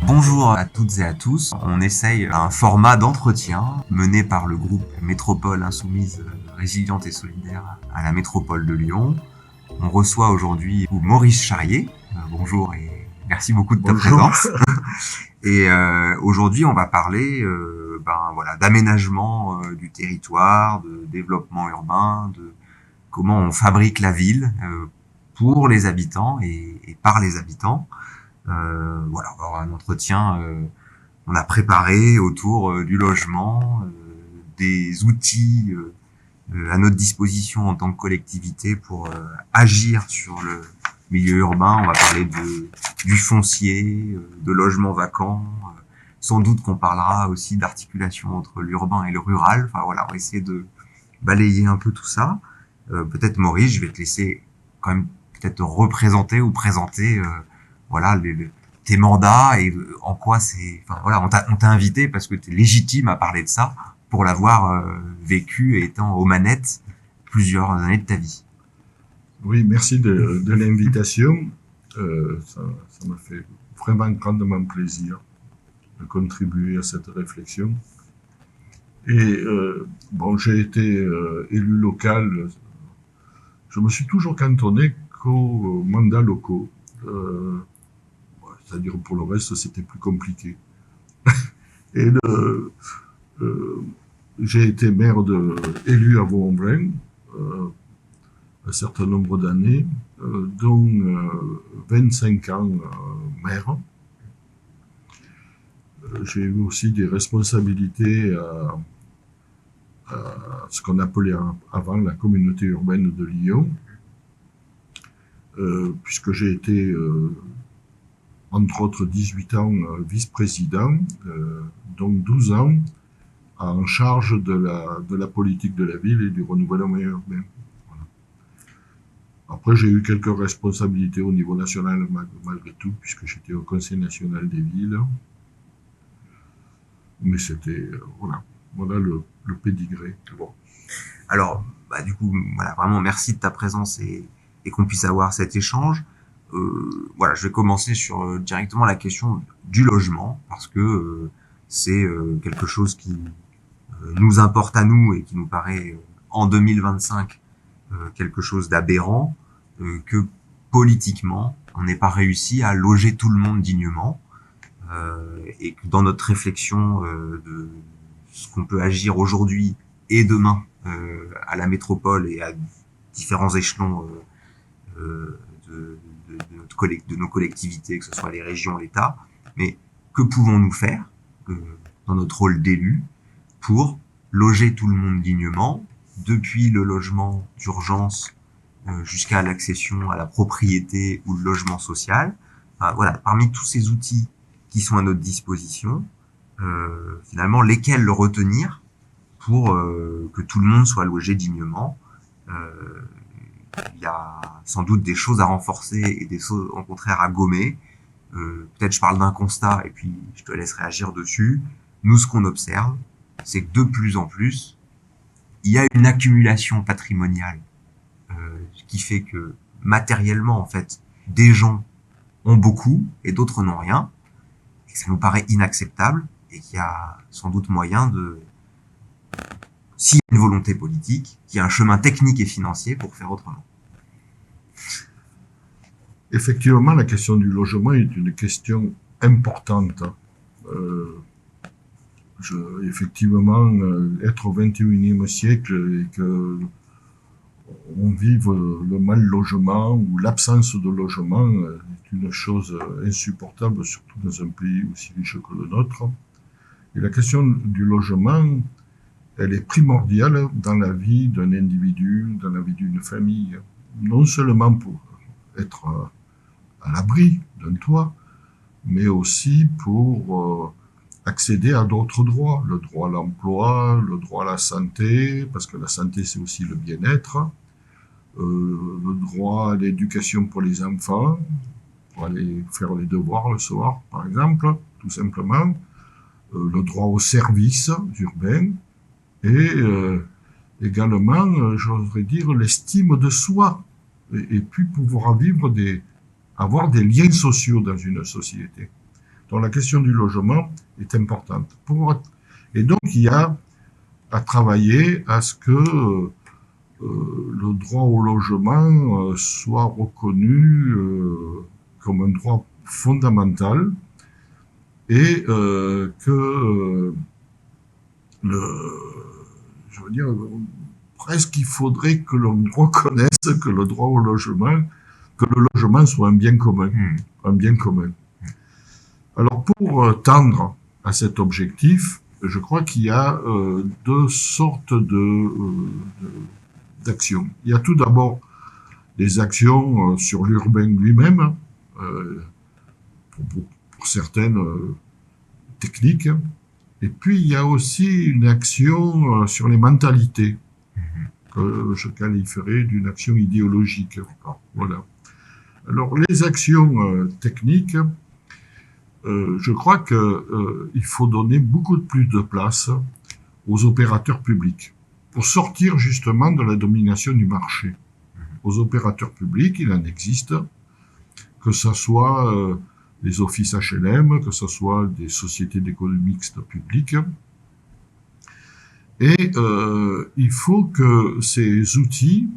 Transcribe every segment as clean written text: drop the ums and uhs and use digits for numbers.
Bonjour à toutes et à tous. On essaye un format d'entretien mené par le groupe Métropole Insoumise Résiliente et Solidaire à la métropole de Lyon. On reçoit aujourd'hui Maurice Charrier. Bonjour et merci beaucoup de ta présence. Et aujourd'hui, on va parler d'aménagement du territoire, de développement urbain, de comment on fabrique la ville pour les habitants et par les habitants. On va avoir un entretien on a préparé autour du logement, des outils à notre disposition en tant que collectivité pour agir sur le milieu urbain. On va parler du foncier, de logements vacants. Sans doute qu'on parlera aussi d'articulation entre l'urbain et le rural. Enfin voilà, on va essayer de balayer un peu tout ça. Peut-être Maurice, je vais te laisser quand même peut-être te représenter ou présenter tes mandats et en quoi c'est. Enfin voilà, on t'a invité parce que tu es légitime à parler de ça pour l'avoir vécu et étant aux manettes plusieurs années de ta vie. Oui, merci de l'invitation. Ça m'a fait vraiment grandement plaisir de contribuer à cette réflexion. Et j'ai été élu local. Je me suis toujours cantonné qu'aux mandats locaux. C'est-à-dire pour le reste, c'était plus compliqué. Et j'ai été maire élu à Vaux-en-Velin un certain nombre d'années, dont 25 ans maire. J'ai eu aussi des responsabilités à ce qu'on appelait avant la communauté urbaine de Lyon, puisque j'ai été entre autres 18 ans vice-président, donc 12 ans en charge de la politique de la ville et du renouvellement urbain. Voilà. Après, j'ai eu quelques responsabilités au niveau national malgré tout, puisque j'étais au Conseil national des villes. Mais c'était, voilà le pédigré. Bon. Alors, du coup, vraiment merci de ta présence et qu'on puisse avoir cet échange. Je vais commencer sur directement la question du logement parce que c'est quelque chose qui nous importe à nous et qui nous paraît en 2025 quelque chose d'aberrant, que politiquement on n'ait pas réussi à loger tout le monde dignement et que dans notre réflexion de ce qu'on peut agir aujourd'hui et demain à la métropole et à différents échelons de nos collectivités, que ce soit les régions, l'État, mais que pouvons-nous faire dans notre rôle d'élu pour loger tout le monde dignement, depuis le logement d'urgence jusqu'à l'accession à la propriété ou le logement social. Parmi tous ces outils qui sont à notre disposition, finalement, lesquels le retenir pour que tout le monde soit logé dignement. Il y a sans doute des choses à renforcer et des choses au contraire à gommer. Peut-être je parle d'un constat et puis je te laisse réagir dessus. Nous, ce qu'on observe, c'est que de plus en plus, il y a une accumulation patrimoniale qui fait que matériellement, en fait, des gens ont beaucoup et d'autres n'ont rien. Et que ça nous paraît inacceptable et qu'il y a sans doute moyen de... S'il y a une volonté politique, qu'il y a un chemin technique et financier pour faire autrement. Effectivement, la question du logement est une question importante. Effectivement, être au XXIe siècle et que on vive le mal logement ou l'absence de logement est une chose insupportable, surtout dans un pays aussi riche que le nôtre. Et la question du logement, elle est primordiale dans la vie d'un individu, dans la vie d'une famille. Non seulement pour être à l'abri d'un toit, mais aussi pour accéder à d'autres droits. Le droit à l'emploi, le droit à la santé, parce que la santé c'est aussi le bien-être, le droit à l'éducation pour les enfants, pour aller faire les devoirs le soir, par exemple, tout simplement, le droit aux services urbains, et également, j'oserais dire, l'estime de soi. et puis pouvoir avoir des liens sociaux dans une société. Donc la question du logement est importante. Et donc il y a à travailler à ce que le droit au logement soit reconnu comme un droit fondamental et que je veux dire, presque il faudrait que l'on reconnaisse que le droit au logement, que le logement soit un bien commun, un bien commun. Alors pour tendre à cet objectif, je crois qu'il y a deux sortes d'actions. Il y a tout d'abord des actions sur l'urbain lui-même, pour certaines techniques, et puis il y a aussi une action sur les mentalités, que je qualifierais d'une action idéologique. Voilà. Alors les actions techniques, je crois qu'il faut donner beaucoup plus de place aux opérateurs publics pour sortir justement de la domination du marché. Aux opérateurs publics, il en existe, que ce soit les offices HLM, que ce soit des sociétés d'économie mixte publiques. Et il faut que ces outils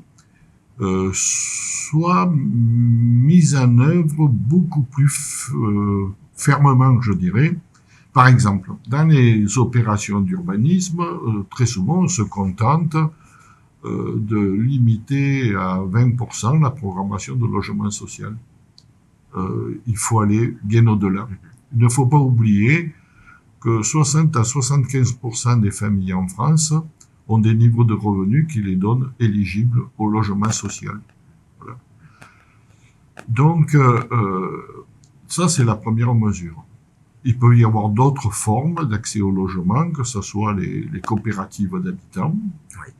soient mis en œuvre beaucoup plus fermement, je dirais. Par exemple, dans les opérations d'urbanisme, très souvent on se contente de limiter à 20% la programmation de logement social. Il faut aller bien au-delà. Il ne faut pas oublier que 60 à 75% des familles en France ont des niveaux de revenus qui les donnent éligibles au logement social. Voilà. Donc, ça c'est la première mesure. Il peut y avoir d'autres formes d'accès au logement, que ce soit les coopératives d'habitants. Oui.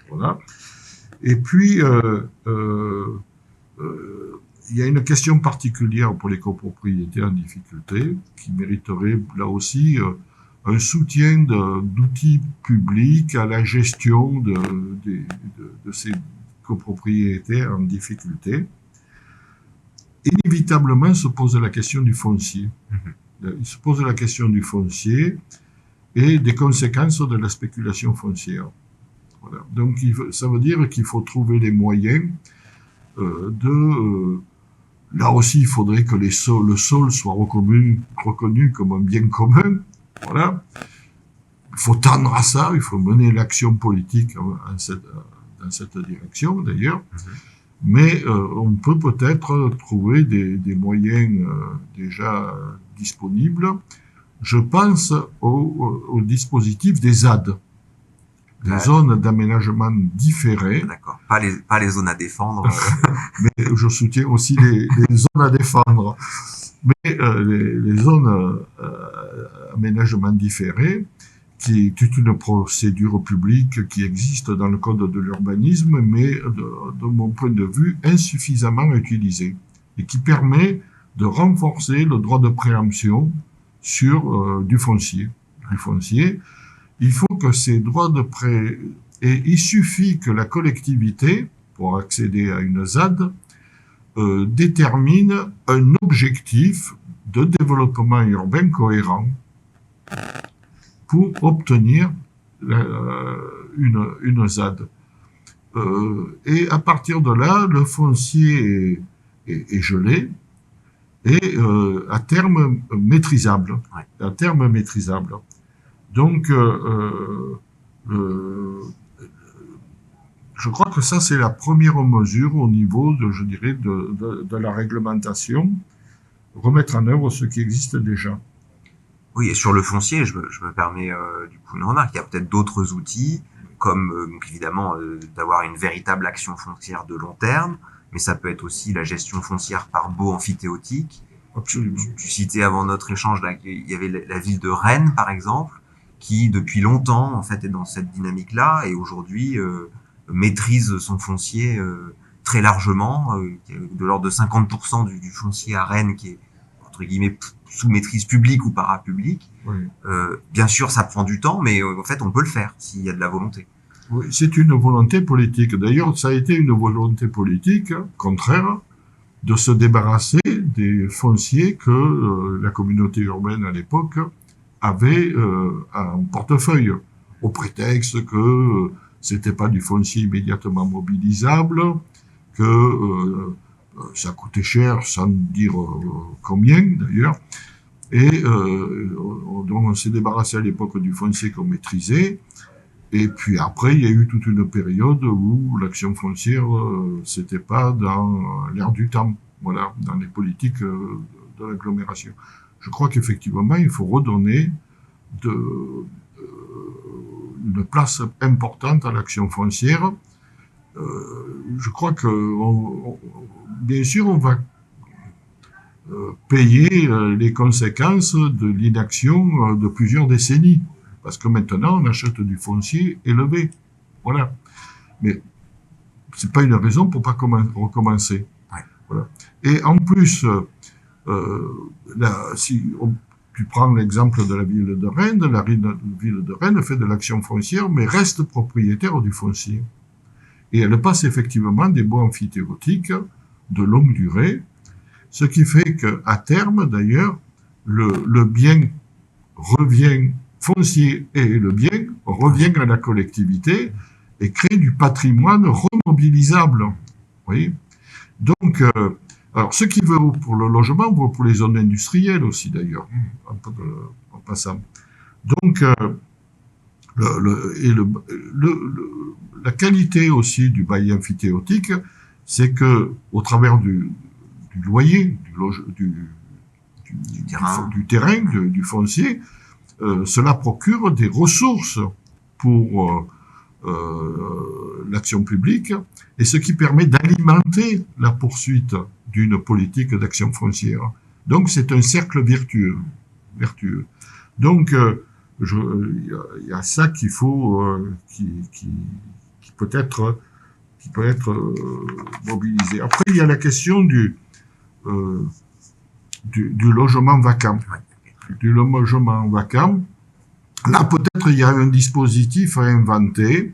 Voilà. Et puis, il y a une question particulière pour les copropriétés en difficulté, qui mériterait là aussi un soutien d'outils publics à la gestion de ces copropriétés en difficulté. Inévitablement se pose la question du foncier. Il se pose la question du foncier et des conséquences de la spéculation foncière. Voilà. Donc ça veut dire qu'il faut trouver les moyens là aussi, il faudrait que le sol soit reconnu comme un bien commun. Voilà. Il faut tendre à ça, il faut mener l'action politique dans cette direction, d'ailleurs. Mais on peut peut-être trouver des moyens déjà disponibles. Je pense au dispositif des ZAD, des zones d'aménagement différées. D'accord. Pas les zones à défendre. Mais je soutiens aussi les zones à défendre. Mais les zones aménagement différé, qui est toute une procédure publique qui existe dans le code de l'urbanisme, mais de mon point de vue insuffisamment utilisée, et qui permet de renforcer le droit de préemption sur du foncier. Il faut que ces droits de pré... Et il suffit que la collectivité, pour accéder à une ZAD, détermine un objectif de développement urbain cohérent pour obtenir une ZAD. Et à partir de là, le foncier est gelé et à terme maîtrisable. À terme maîtrisable. Donc, je crois que ça, c'est la première mesure au niveau, je dirais, de la réglementation, remettre en œuvre ce qui existe déjà. Oui, et sur le foncier, je me permets du coup une remarque. Il y a peut-être d'autres outils, comme donc évidemment d'avoir une véritable action foncière de long terme, mais ça peut être aussi la gestion foncière par baux amphithéotiques. Absolument. Tu citais avant notre échange là, il y avait la ville de Rennes, par exemple, qui depuis longtemps en fait est dans cette dynamique-là et aujourd'hui maîtrise son foncier très largement, de l'ordre de 50% du foncier à Rennes qui est entre guillemets sous maîtrise publique ou parapublique. Oui. Bien sûr, ça prend du temps, mais en fait, on peut le faire s'il y a de la volonté. Oui, c'est une volonté politique. D'ailleurs, ça a été une volonté politique contraire de se débarrasser des fonciers que la communauté urbaine à l'époque avait en portefeuille, au prétexte que c'était pas du foncier immédiatement mobilisable, que ça coûtait cher, sans dire combien d'ailleurs, et donc on s'est débarrassé à l'époque du foncier qu'on maîtrisait. Et puis après, il y a eu toute une période où l'action foncière, c'était pas dans l'air du temps, voilà, dans les politiques de l'agglomération. Je crois qu'effectivement, il faut redonner une place importante à l'action foncière. Je crois que, bien sûr, on va payer les conséquences de l'inaction de plusieurs décennies. Parce que maintenant, on achète du foncier élevé. Voilà. Mais c'est pas une raison pour pas recommencer. Ouais. Voilà. Et en plus, si tu prends l'exemple de la ville de Rennes, la ville de Rennes fait de l'action foncière, mais reste propriétaire du foncier. Et elle passe effectivement des baux amphithéotiques de longue durée, ce qui fait qu'à terme, d'ailleurs, le bien revient foncier et le bien revient à la collectivité et crée du patrimoine remobilisable. Oui. Donc, alors, ce qui vaut pour le logement vaut pour les zones industrielles aussi, d'ailleurs, en passant. Donc, la qualité aussi du bail amphithéotique, c'est que, au travers du loyer, du terrain, du foncier, cela procure des ressources pour l'action publique et ce qui permet d'alimenter la poursuite d'une politique d'action foncière. Donc c'est un cercle vertueux. Donc il y a ça qu'il faut qui peut être mobilisé. Après il y a la question du logement vacant. Du logement vacant. Là, peut-être, il y a un dispositif à inventer.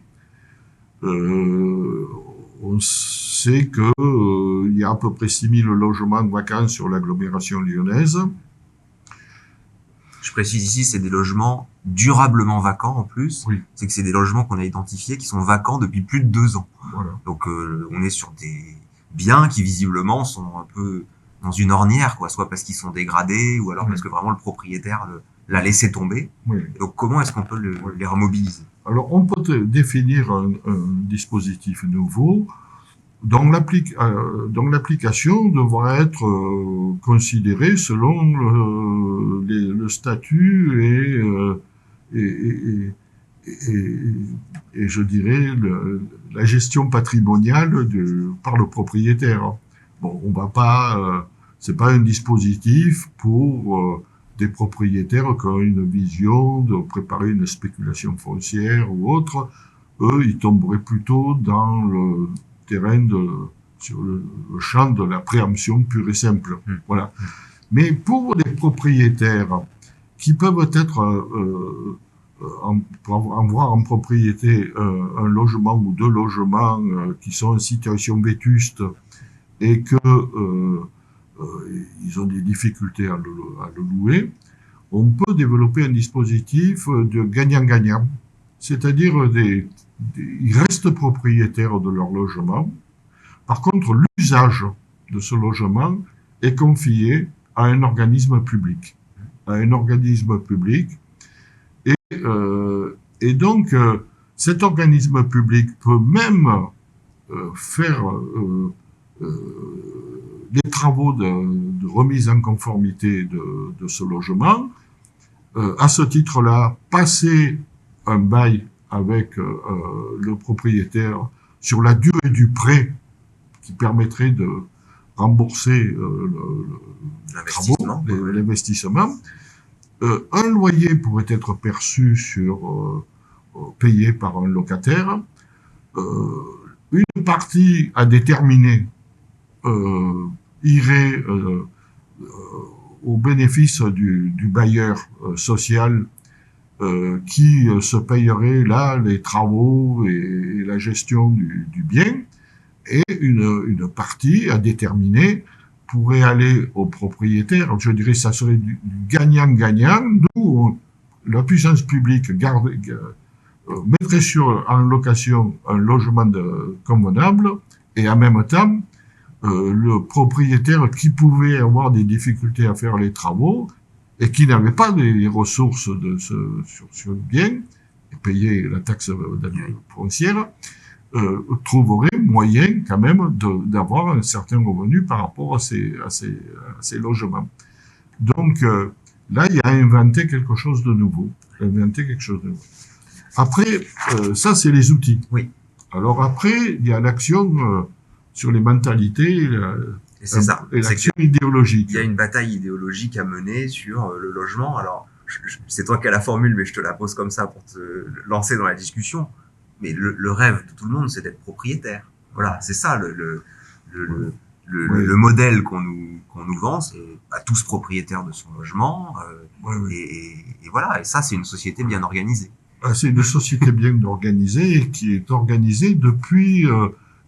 On sait que il y a à peu près 6000 logements vacants sur l'agglomération lyonnaise. Je précise ici, c'est des logements durablement vacants en plus. Oui. C'est que c'est des logements qu'on a identifiés qui sont vacants depuis plus de 2 ans. Voilà. Donc, on est sur des biens qui visiblement sont un peu dans une ornière, quoi, soit parce qu'ils sont dégradés ou alors parce que vraiment le propriétaire l'a laissé tomber. Oui. Donc comment est-ce qu'on peut les remobiliser? Alors on peut définir un dispositif nouveau dont l'application devra être considérée selon le statut et je dirais la gestion patrimoniale par le propriétaire. Bon, on va pas, c'est pas un dispositif pour des propriétaires qui ont une vision de préparer une spéculation foncière ou autre. Eux, ils tomberaient plutôt dans le terrain sur le champ de la préemption pure et simple. Voilà. Mais pour des propriétaires qui peuvent être avoir en propriété un logement ou 2 logements qui sont en situation vétuste et que ils ont des difficultés à le louer, on peut développer un dispositif de gagnant-gagnant. C'est-à-dire ils restent propriétaires de leur logement. Par contre, l'usage de ce logement est confié à un organisme public. Et donc, cet organisme public peut même faire les travaux de remise en conformité de ce logement. À ce titre-là, passer un bail avec le propriétaire sur la durée du prêt qui permettrait de rembourser l'investissement. Un loyer pourrait être perçu payé par un locataire. Une partie à déterminer irait au bénéfice du bailleur social qui se payerait là les travaux et la gestion du bien, et une partie à déterminer pourrait aller aux propriétaires. Je dirais que ça serait du gagnant-gagnant, d'où la puissance publique mettrait en location un logement convenable, et en même temps, le propriétaire qui pouvait avoir des difficultés à faire les travaux et qui n'avait pas les ressources sur le bien, et payer la taxe foncière, trouverait moyen quand même d'avoir un certain revenu par rapport à ces logements. Donc là, il a inventé quelque chose de nouveau. Après, ça, c'est les outils. Oui. Alors après, il y a l'action sur les mentalités et l'action idéologique. Il y a une bataille idéologique à mener sur le logement. Alors, c'est toi qui as la formule, mais je te la pose comme ça pour te lancer dans la discussion. Mais le rêve de tout le monde, c'est d'être propriétaire. Voilà, c'est ça le modèle qu'on nous vend, c'est tous propriétaires de son logement. Et voilà, et ça, c'est une société bien organisée. C'est une société bien organisée et qui est organisée depuis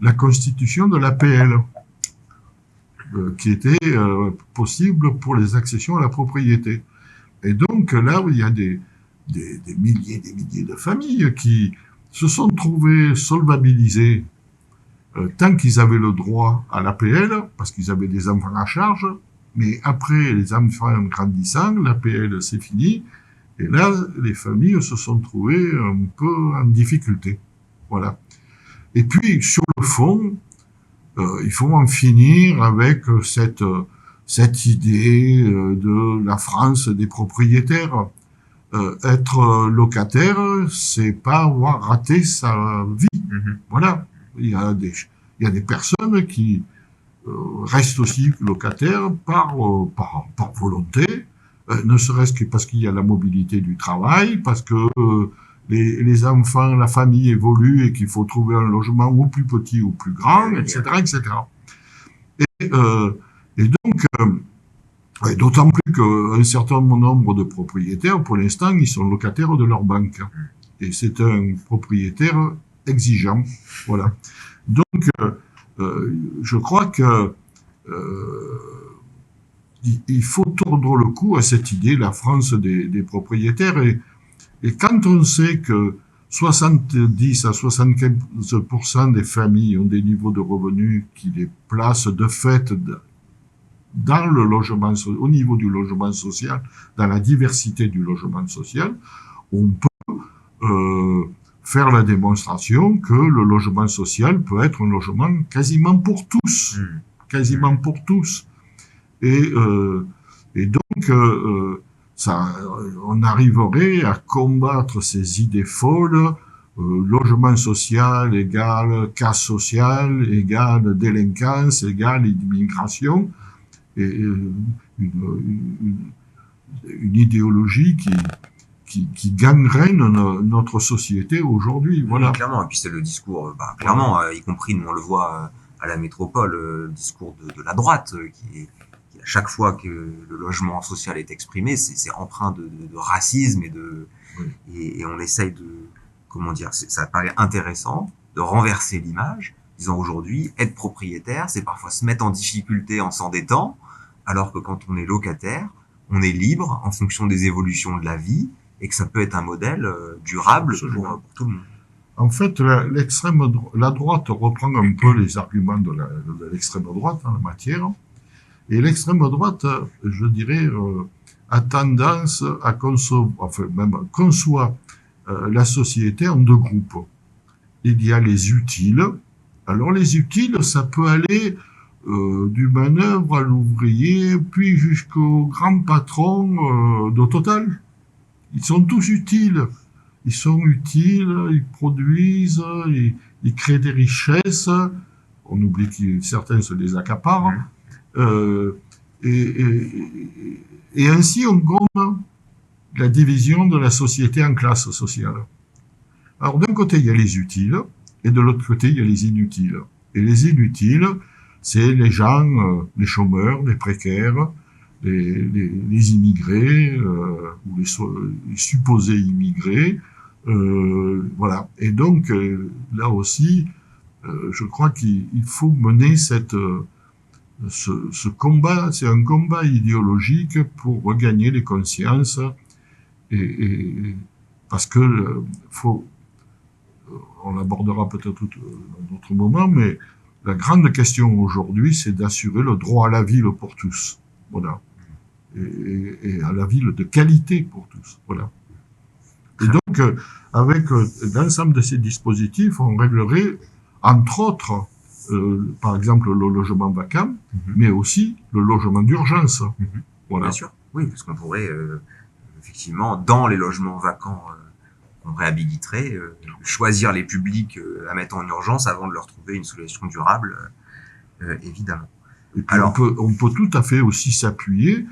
la constitution de l'APL, qui était possible pour les accessions à la propriété. Et donc là, il y a des milliers et des milliers de familles qui se sont trouvées solvabilisées tant qu'ils avaient le droit à l'APL, parce qu'ils avaient des enfants à charge, mais après, les enfants grandissant, l'APL c'est fini, et là, les familles se sont trouvées un peu en difficulté. Voilà. Et puis, sur le fond, il faut en finir avec cette idée de la France des propriétaires. Être locataire, c'est pas avoir raté sa vie. Mm-hmm. Voilà. Il y a des personnes qui restent aussi locataires par volonté, ne serait-ce que parce qu'il y a la mobilité du travail, parce que les enfants, la famille évolue et qu'il faut trouver un logement ou plus petit ou plus grand, etc., etc. Et donc, d'autant plus qu'un certain nombre de propriétaires, pour l'instant, ils sont locataires de leur banque. Et c'est un propriétaire exigeant. Voilà. Donc, je crois que il faut tordre le cou à cette idée, la France des propriétaires. Et quand on sait que 70 à 75% des familles ont des niveaux de revenus qui les placent de fait dans le logement, au niveau du logement social, dans la diversité du logement social, on peut faire la démonstration que le logement social peut être un logement quasiment pour tous. Quasiment pour tous. Et donc, on arriverait à combattre ces idées folles, logement social égale casse sociale, égale délinquance, égale immigration, et une idéologie qui gangrène notre société aujourd'hui. Voilà. Oui, clairement, et puis c'est le discours, clairement, y compris, nous on le voit à la métropole, le discours de la droite, qui à chaque fois que le logement social est exprimé, c'est empreint de racisme et on essaye de, comment dire, ça paraît intéressant de renverser l'image, disant aujourd'hui, être propriétaire, c'est parfois se mettre en difficulté en s'endettant, alors que quand on est locataire, on est libre en fonction des évolutions de la vie, et que ça peut être un modèle durable pour tout le monde. En fait, la droite reprend un peu les arguments de l'extrême droite en la matière. Et l'extrême droite, je dirais, a tendance à conçoit la société en deux groupes. Il y a les utiles. Alors les utiles, ça peut aller du manœuvre à l'ouvrier, puis jusqu'au grand patron de Total. Ils sont tous utiles. Ils sont utiles, ils produisent, ils créent des richesses. On oublie que certains se les accaparent. Et ainsi, on gomme la division de la société en classes sociales. Alors, d'un côté, il y a les utiles, et de l'autre côté, il y a les inutiles. Et les inutiles, c'est les gens, les chômeurs, les précaires, les immigrés ou les supposés immigrés. Voilà. Et donc, là aussi, je crois qu'il faut mener ce combat. C'est un combat idéologique pour regagner les consciences et parce que faut, on l'abordera peut-être à un autre moment, mais la grande question aujourd'hui, c'est d'assurer le droit à la ville pour tous. Voilà. Et à la ville de qualité pour tous. Voilà. Et donc, avec l'ensemble de ces dispositifs, on réglerait, entre autres, par exemple, le logement vacant, mais aussi le logement d'urgence. Voilà. Bien sûr, oui, parce qu'on pourrait, effectivement, dans les logements vacants qu'on réhabiliterait, choisir les publics à mettre en urgence avant de leur trouver une solution durable, évidemment. Et puis alors, on peut tout à fait aussi s'appuyer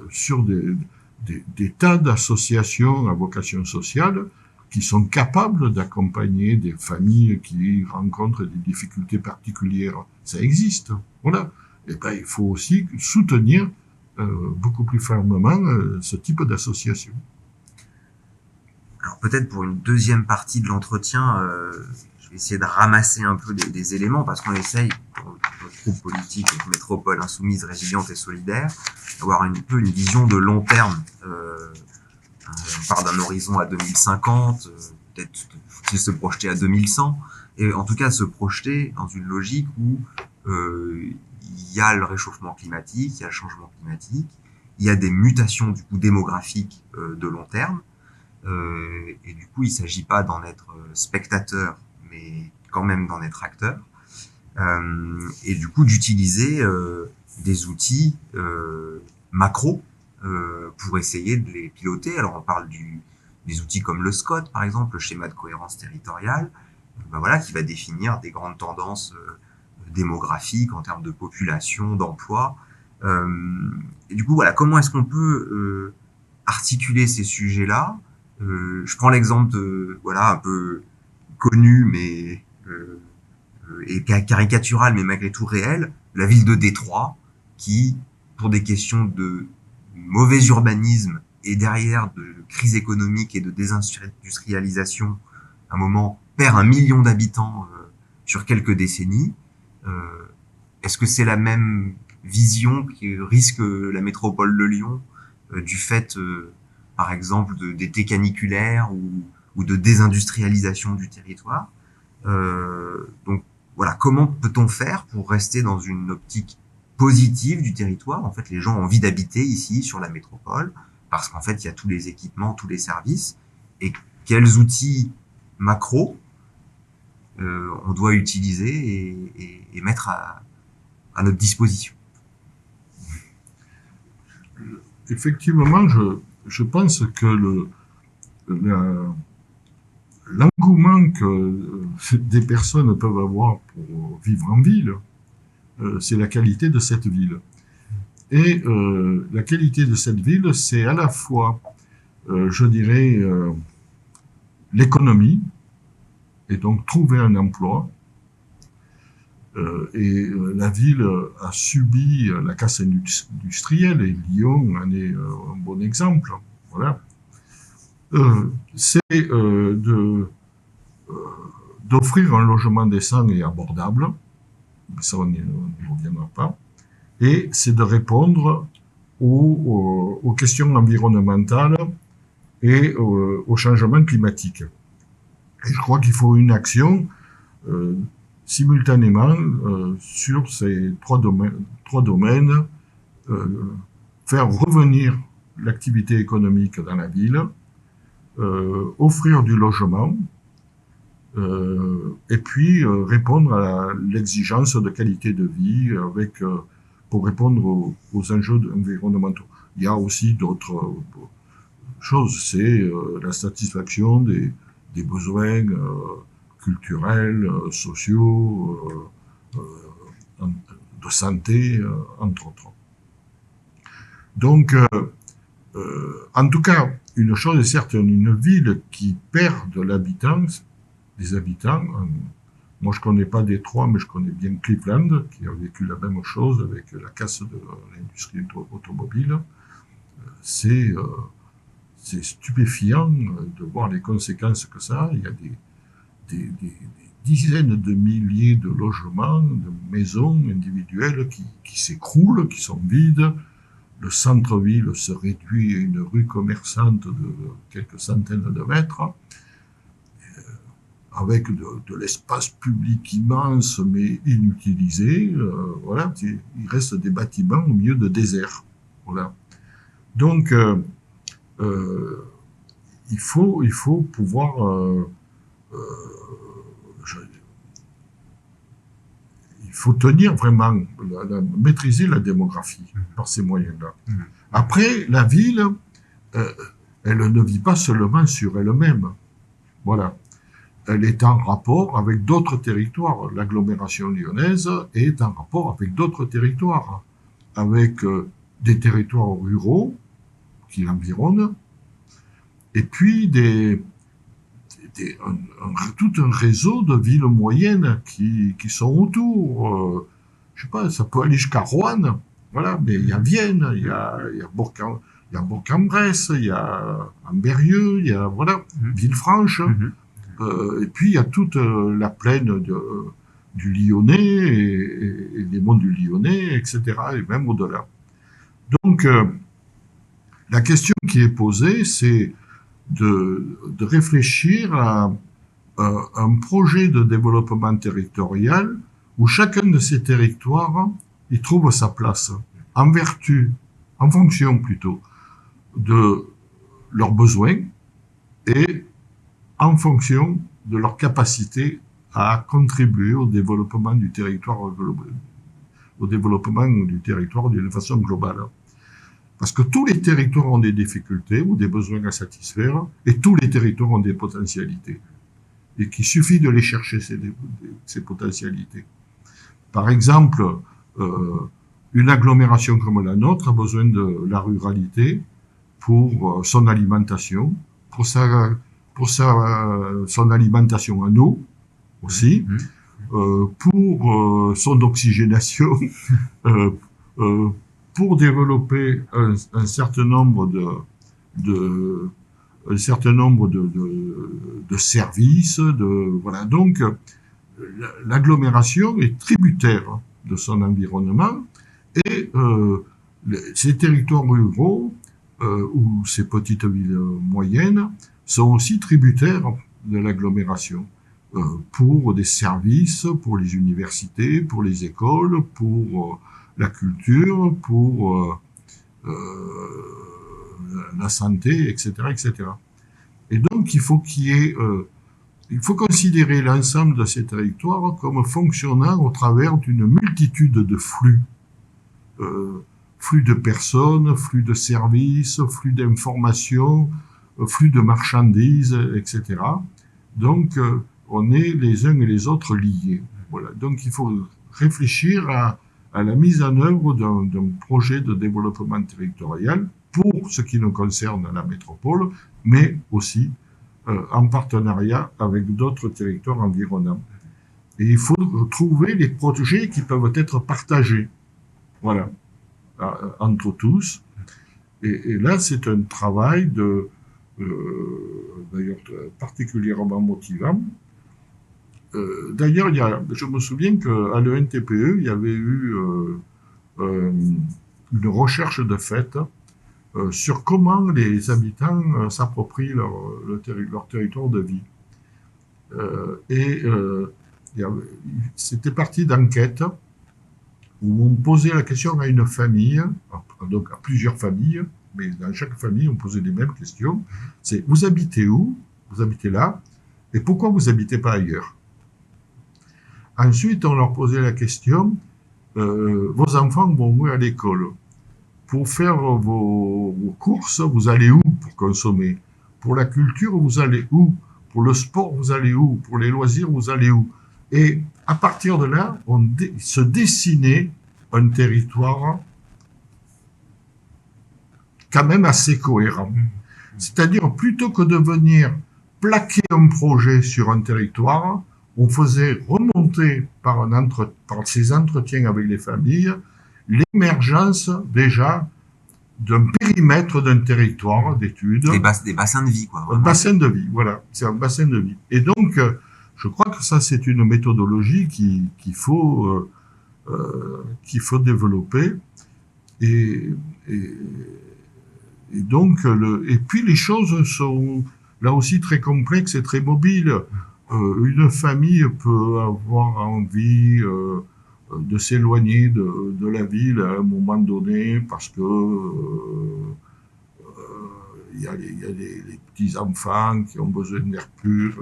sur des tas d'associations à vocation sociale qui sont capables d'accompagner des familles qui rencontrent des difficultés particulières. Ça existe, voilà. Et ben, il faut aussi soutenir beaucoup plus fermement ce type d'association. Alors peut-être pour une deuxième partie de l'entretien, je vais essayer de ramasser un peu des éléments parce qu'on essaye, pour notre groupe politique Métropole Insoumise, Résiliente et Solidaire, d'avoir un peu une vision de long terme. On parle d'un horizon à 2050, peut-être faut-il se projeter à 2100, et en tout cas se projeter dans une logique où il y a le réchauffement climatique, il y a le changement climatique, il y a des mutations du coup démographiques de long terme, et du coup il ne s'agit pas d'en être spectateur, mais quand même d'en être acteur, et du coup d'utiliser des outils macro pour essayer de les piloter. Alors on parle des outils comme le SCOT par exemple, le schéma de cohérence territoriale, ben voilà, qui va définir des grandes tendances démographiques en termes de population, d'emploi. Et du coup voilà, comment est-ce qu'on peut articuler ces sujets-là? Je prends l'exemple de voilà un peu connu mais et caricatural mais malgré tout réel, la ville de Détroit qui, pour des questions de mauvais urbanisme et derrière de crise économique et de désindustrialisation, à un moment perd 1 million d'habitants sur quelques décennies. Est-ce que c'est la même vision qui risque la métropole de Lyon du fait, par exemple, d'étés caniculaires ou de désindustrialisation du territoire? Donc voilà, comment peut-on faire pour rester dans une optique positive du territoire? En fait, les gens ont envie d'habiter ici, sur la métropole, parce qu'en fait, il y a tous les équipements, tous les services. Et quels outils macro on doit utiliser et mettre à notre disposition? Effectivement, je pense que l'engouement que des personnes peuvent avoir pour vivre en ville, c'est la qualité de cette ville. Et la qualité de cette ville, c'est à la fois, je dirais, l'économie, et donc trouver un emploi. La ville a subi la casse industrielle, et Lyon en est un bon exemple. Voilà. C'est d'offrir un logement décent et abordable, mais ça on n'y reviendra pas, et c'est de répondre aux questions environnementales et au changement climatique. Et je crois qu'il faut une action simultanément sur ces trois domaines, faire revenir l'activité économique dans la ville, offrir du logement, et puis répondre à l'exigence de qualité de vie pour répondre aux enjeux environnementaux. Il y a aussi d'autres choses, c'est la satisfaction des besoins culturels, sociaux, de santé, entre autres. Donc, en tout cas, une chose est certaine, une ville qui perd des habitants Moi, je connais pas Détroit, mais je connais bien Cleveland, qui a vécu la même chose avec la casse de l'industrie automobile. C'est stupéfiant de voir les conséquences que ça a. Il y a des dizaines de milliers de logements, de maisons individuelles qui s'écroulent, qui sont vides. Le centre-ville se réduit à une rue commerçante de quelques centaines de mètres, avec de l'espace public immense mais inutilisé. Voilà, il reste des bâtiments au milieu de désert. Voilà. Donc, il faut pouvoir il faut tenir vraiment, maîtriser la démographie par ces moyens-là. Après, la ville, elle ne vit pas seulement sur elle-même. Voilà. Elle est en rapport avec d'autres territoires. L'agglomération lyonnaise est en rapport avec d'autres territoires, avec des territoires ruraux qui l'environnent, et puis tout un réseau de villes moyennes qui sont autour. Je sais pas, ça peut aller jusqu'à Roanne, voilà, mais il y a Vienne, il y a Bourg-en-Bresse, il y a Ambérieu, il y a, voilà, Villefranche, et puis il y a toute la plaine du Lyonnais et les monts du Lyonnais, etc., et même au-delà. Donc, la question qui est posée, c'est de réfléchir à un projet de développement territorial où chacun de ces territoires y trouve sa place, en fonction plutôt de leurs besoins et en fonction de leur capacité à contribuer au développement du territoire d'une façon globale. Parce que tous les territoires ont des difficultés ou des besoins à satisfaire, et tous les territoires ont des potentialités. Et qu'il suffit de les chercher, ces potentialités. Par exemple, une agglomération comme la nôtre a besoin de la ruralité pour son alimentation, pour son alimentation à nous aussi, pour son oxygénation, pour développer un certain nombre de services, voilà. Donc, l'agglomération est tributaire de son environnement et ces territoires ruraux ou ces petites villes moyennes sont aussi tributaires de l'agglomération pour des services, pour les universités, pour les écoles, pour la culture, pour la santé, etc., etc. Et donc, il faut considérer l'ensemble de ces territoires comme fonctionnant au travers d'une multitude de flux. Flux de personnes, flux de services, flux d'informations, flux de marchandises, etc. Donc, on est les uns et les autres liés. Voilà. Donc, il faut réfléchir à la mise en œuvre d'un projet de développement territorial pour ce qui nous concerne la métropole, mais aussi en partenariat avec d'autres territoires environnants. Et il faut trouver les projets qui peuvent être partagés, voilà, entre tous. Et là, c'est un travail d'ailleurs particulièrement motivant. D'ailleurs, je me souviens qu'à l'ENTPE, il y avait eu une recherche de fait sur comment les habitants s'approprient leur territoire de vie. C'était parti d'enquêtes où on posait la question à une famille, donc à plusieurs familles, mais dans chaque famille, on posait les mêmes questions. C'est, vous habitez où? Vous habitez là? Et pourquoi vous n'habitez pas ailleurs? Ensuite, on leur posait la question, vos enfants vont où à l'école? Pour faire vos courses, vous allez où pour consommer? Pour la culture, vous allez où? Pour le sport, vous allez où? Pour les loisirs, vous allez où? Et à partir de là, se dessinait un territoire quand même assez cohérent. C'est-à-dire, plutôt que de venir plaquer un projet sur un territoire, on faisait remonter par ces entretiens avec les familles l'émergence déjà d'un périmètre d'un territoire d'études. Des bassins de vie, quoi. Un bassin de vie, voilà. C'est un bassin de vie. Et donc, je crois que ça, c'est une méthodologie qu'il faut développer. Et donc, et puis les choses sont là aussi très complexes et très mobiles. Une famille peut avoir envie de s'éloigner de la ville à un moment donné parce que il y a les petits enfants qui ont besoin d'air pur,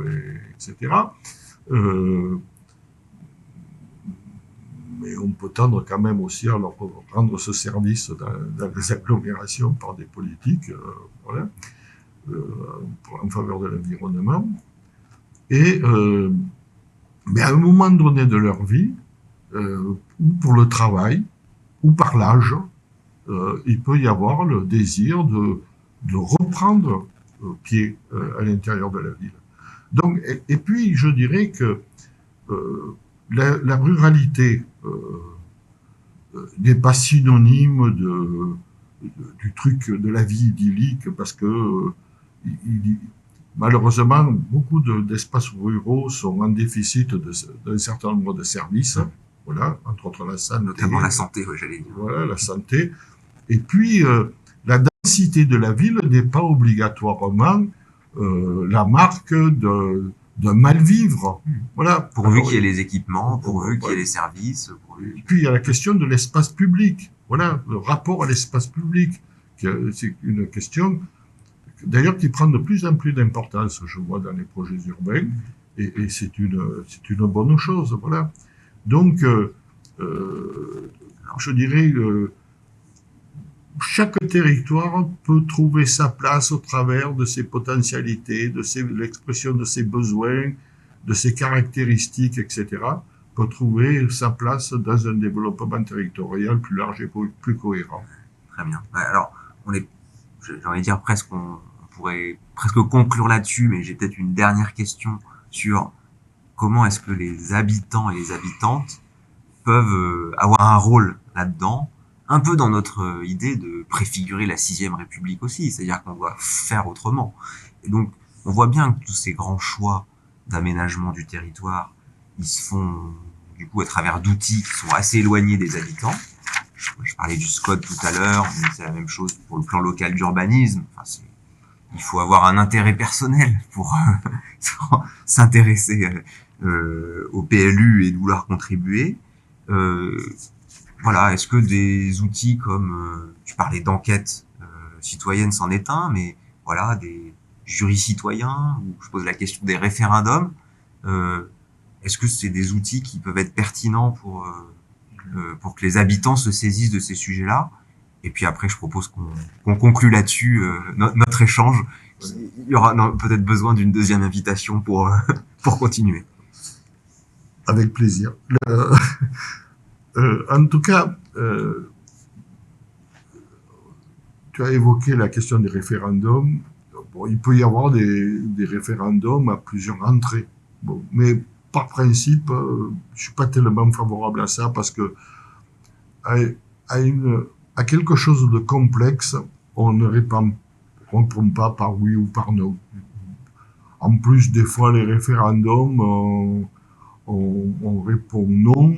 etc. Mais on peut tendre quand même aussi à leur rendre ce service dans les agglomérations par des politiques voilà, en faveur de l'environnement. Et mais à un moment donné de leur vie, ou pour le travail, ou par l'âge, il peut y avoir le désir de reprendre pied à l'intérieur de la ville. Donc, et puis, je dirais que la ruralité n'est pas synonyme du truc de la vie idyllique, parce que malheureusement, beaucoup d'espaces ruraux sont en déficit d'un certain nombre de services. Voilà, entre autres la santé. Notamment la santé, oui, j'allais dire. Voilà, la santé. Et puis, la densité de la ville n'est pas obligatoirement la marque d'un mal-vivre. Voilà. Pourvu qu'il y ait les équipements, pourvu qu'il y ait les services. Et puis, il y a la question de l'espace public. Voilà, le rapport à l'espace public. C'est une question, d'ailleurs, qui prend de plus en plus d'importance, je vois, dans les projets urbains. Et c'est une bonne chose. Voilà. Donc, je dirais, chaque territoire peut trouver sa place au travers de ses potentialités, de l'expression de ses besoins, de ses caractéristiques, etc., peut trouver sa place dans un développement territorial plus large et plus cohérent. Très bien. Alors, j'ai envie de dire presque, on pourrait presque conclure là-dessus, mais j'ai peut-être une dernière question sur comment est-ce que les habitants et les habitantes peuvent avoir un rôle là-dedans, un peu dans notre idée de préfigurer la 6e République aussi, c'est-à-dire qu'on doit faire autrement. Et donc, on voit bien que tous ces grands choix d'aménagement du territoire, ils se font du coup à travers d'outils qui sont assez éloignés des habitants. Je parlais du SCOT tout à l'heure, mais c'est la même chose pour le plan local d'urbanisme. Enfin, il faut avoir un intérêt personnel pour s'intéresser au PLU et de vouloir contribuer. Voilà, est-ce que des outils comme, tu parlais d'enquête citoyenne, c'en est un, mais voilà, des jurys citoyens, ou je pose la question des référendums, est-ce que c'est des outils qui peuvent être pertinents pour que les habitants se saisissent de ces sujets-là? Et puis après, je propose qu'on conclue là-dessus notre échange. Il y aura peut-être besoin d'une deuxième invitation pour continuer. Avec plaisir. En tout cas, tu as évoqué la question des référendums. Bon, il peut y avoir des référendums à plusieurs entrées. Bon, mais par principe, je suis pas tellement favorable à ça parce que à quelque chose de complexe, on ne répond pas par oui ou par non. En plus, des fois, les référendums, on répond non,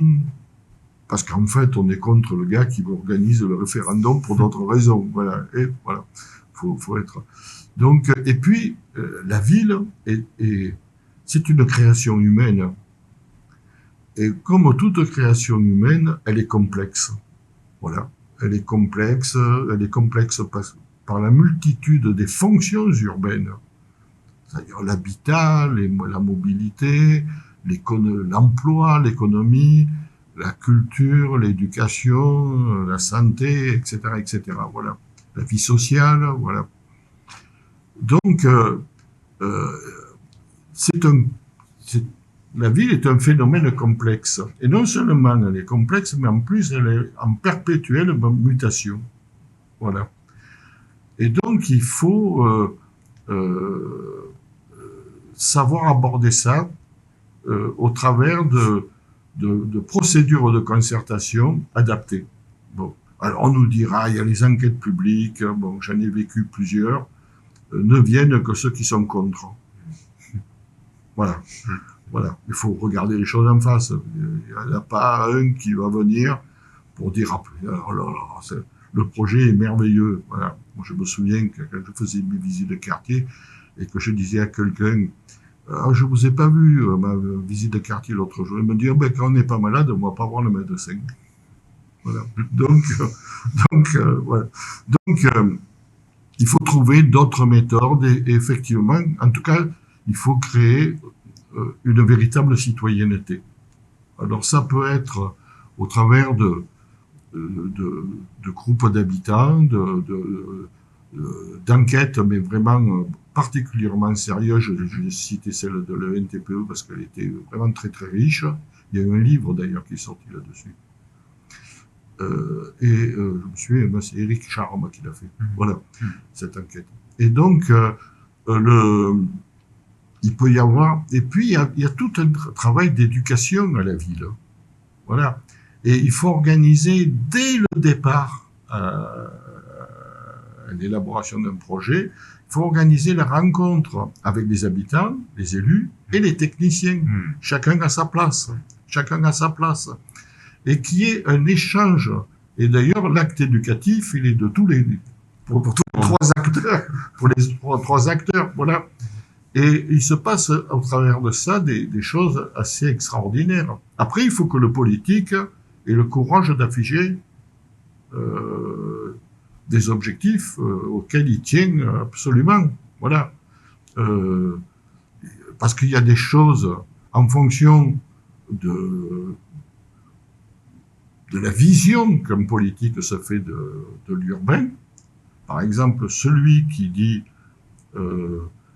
parce qu'en fait, on est contre le gars qui organise le référendum pour d'autres raisons. Voilà. Et voilà. Faut être. Donc, et puis, la ville c'est une création humaine. Et comme toute création humaine, elle est complexe. Voilà. Elle est complexe par la multitude des fonctions urbaines. C'est-à-dire l'habitat, la mobilité, l'emploi, l'économie, la culture, l'éducation, la santé, etc., etc. Voilà. La vie sociale, voilà. Donc, la ville est un phénomène complexe. Et non seulement elle est complexe, mais en plus elle est en perpétuelle mutation. Voilà. Et donc il faut savoir aborder ça au travers de procédures de concertation adaptées. Bon. Alors on nous dira, il y a les enquêtes publiques, bon, j'en ai vécu plusieurs, ne viennent que ceux qui sont contre. Voilà. Voilà. Il faut regarder les choses en face. Il n'y en a pas un qui va venir pour dire, ah, alors là, le projet est merveilleux. Voilà. Moi, je me souviens que quand je faisais mes visites de quartier et que je disais à quelqu'un, ah, je vous ai pas vu ma visite de quartier l'autre jour, il me dit, ah, ben, quand on n'est pas malade, on va pas voir le médecin. Voilà. Donc, voilà. Donc, il faut trouver d'autres méthodes et effectivement, en tout cas, il faut créer une véritable citoyenneté. Alors ça peut être au travers de groupes d'habitants, d'enquêtes, mais vraiment particulièrement sérieuses. Je vais citer celle de l'ENTPE parce qu'elle était vraiment très très riche. Il y a eu un livre d'ailleurs qui est sorti là-dessus. Je me souviens, c'est Éric Charme qui l'a fait. Voilà, cette enquête. Et donc, il peut y avoir... Et puis, il y a tout un travail d'éducation à la ville. Voilà. Et il faut organiser dès le départ l'élaboration d'un projet, il faut organiser la rencontre avec les habitants, les élus et les techniciens. Chacun à sa place. Chacun à sa place. Et qu'il y ait un échange. Et d'ailleurs, l'acte éducatif, il est de tous les... Pour tous les trois acteurs. Pour les trois acteurs, voilà. Et il se passe au travers de ça des choses assez extraordinaires. Après, il faut que le politique ait le courage d'afficher des objectifs auxquels il tient absolument. Voilà. Parce qu'il y a des choses en fonction de la vision qu'un politique se fait de l'urbain. Par exemple, celui qui dit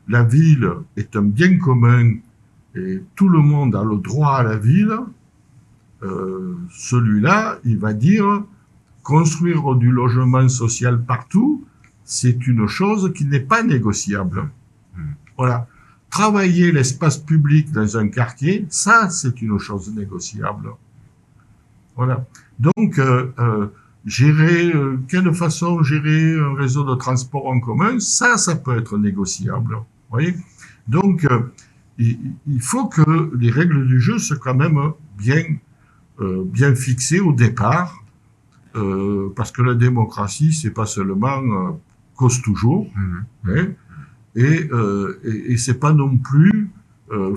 la ville est un bien commun et tout le monde a le droit à la ville, celui-là, il va dire construire du logement social partout, c'est une chose qui n'est pas négociable. Voilà. Travailler l'espace public dans un quartier, ça, c'est une chose négociable. Voilà. Donc, quelle façon gérer un réseau de transport en commun, ça peut être négociable. Vous voyez? Donc, il faut que les règles du jeu soient quand même bien fixées au départ, parce que la démocratie, c'est pas seulement cause toujours, hein, et c'est pas non plus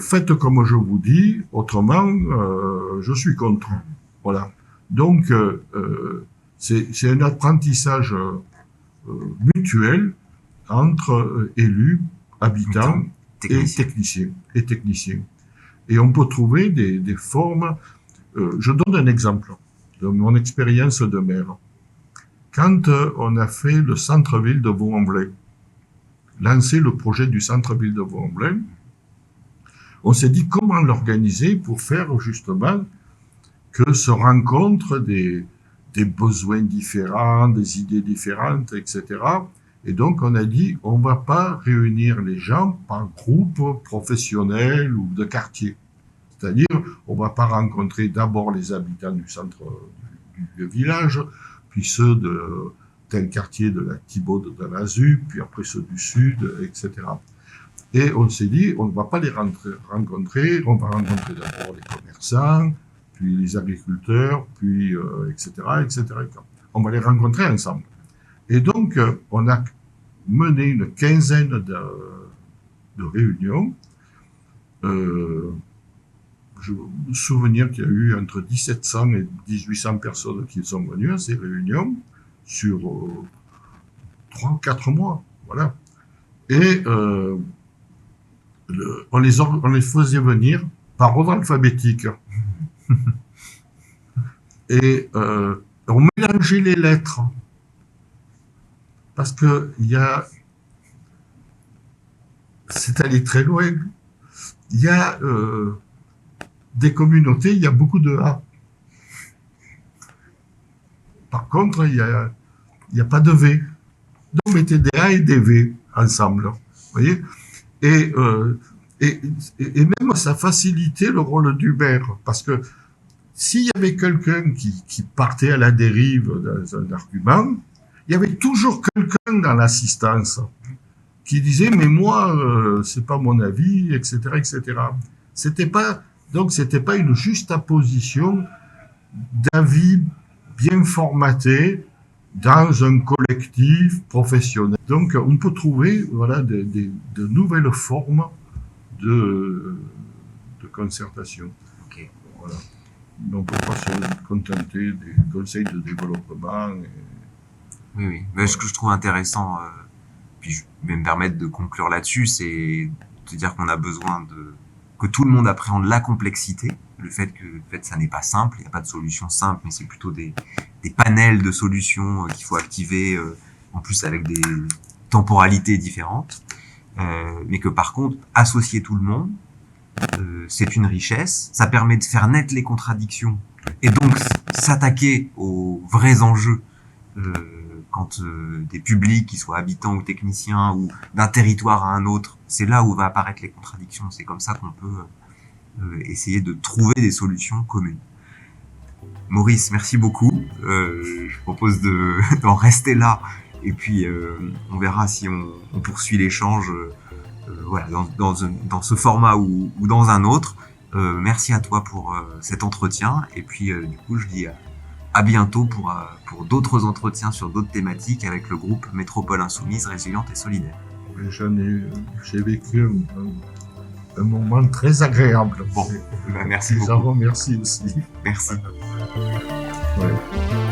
faites comme je vous dis, autrement je suis contre. Voilà. Donc c'est un apprentissage mutuel entre élus, habitants et techniciens. Et on peut trouver des formes. Je donne un exemple de mon expérience de maire. Quand on a fait le centre-ville de Vaux-en-Velin, lancé le projet du centre-ville de Vaux-en-Velin, on s'est dit comment l'organiser pour faire justement que se rencontrent des besoins différents, des idées différentes, etc. Et donc on a dit on ne va pas réunir les gens par groupe professionnel ou de quartier. C'est-à-dire, on ne va pas rencontrer d'abord les habitants du centre du village, puis ceux de tel quartier de la Thibaude de la ZUP, puis après ceux du sud, etc. Et on s'est dit, on ne va pas les rencontrer, on va rencontrer d'abord les commerçants, puis les agriculteurs, puis etc., etc. On va les rencontrer ensemble. Et donc, on a mené une quinzaine de réunions. Je me souviens qu'il y a eu entre 1700 et 1800 personnes qui sont venues à ces réunions sur 3 ou 4 mois. Voilà. Et on les faisait venir par ordre alphabétique. Et on mélangeait les lettres. Parce que c'est allé très loin. Il y a des communautés, il y a beaucoup de A. Par contre, il y a pas de V. Donc, mettez des A et des V ensemble. Vous voyez? Et et, et même ça facilitait le rôle du maire, parce que s'il y avait quelqu'un qui partait à la dérive dans un argument, il y avait toujours quelqu'un dans l'assistance qui disait mais moi c'est pas mon avis, etc., etc. C'était pas donc c'était pas une juxtaposition d'avis bien formatés dans un collectif professionnel. Donc on peut trouver voilà de nouvelles formes de concertation. Ok. Voilà. On ne peut pas se contenter des conseils de développement. Oui, oui. Mais ce que je trouve intéressant, puis je vais me permettre de conclure là-dessus, c'est de dire qu'on a besoin que tout le monde appréhende la complexité, le fait que ça n'est pas simple, il n'y a pas de solution simple, mais c'est plutôt des panels de solutions qu'il faut activer, en plus avec des temporalités différentes, mais que par contre, associer tout le monde, c'est une richesse, ça permet de faire naître les contradictions, et donc s'attaquer aux vrais enjeux, quand des publics, qui soient habitants ou techniciens, ou d'un territoire à un autre, c'est là où va apparaître les contradictions. C'est comme ça qu'on peut essayer de trouver des solutions communes. Maurice, merci beaucoup. Je propose d'en rester là, et puis on verra si on poursuit l'échange voilà, dans ce format ou dans un autre. Merci à toi pour cet entretien, et puis du coup je dis à bientôt pour d'autres entretiens sur d'autres thématiques avec le groupe Métropole Insoumise, Résiliente et Solidaire. J'ai vécu un moment très agréable. Bon, merci beaucoup. Merci aussi. Merci. Ouais.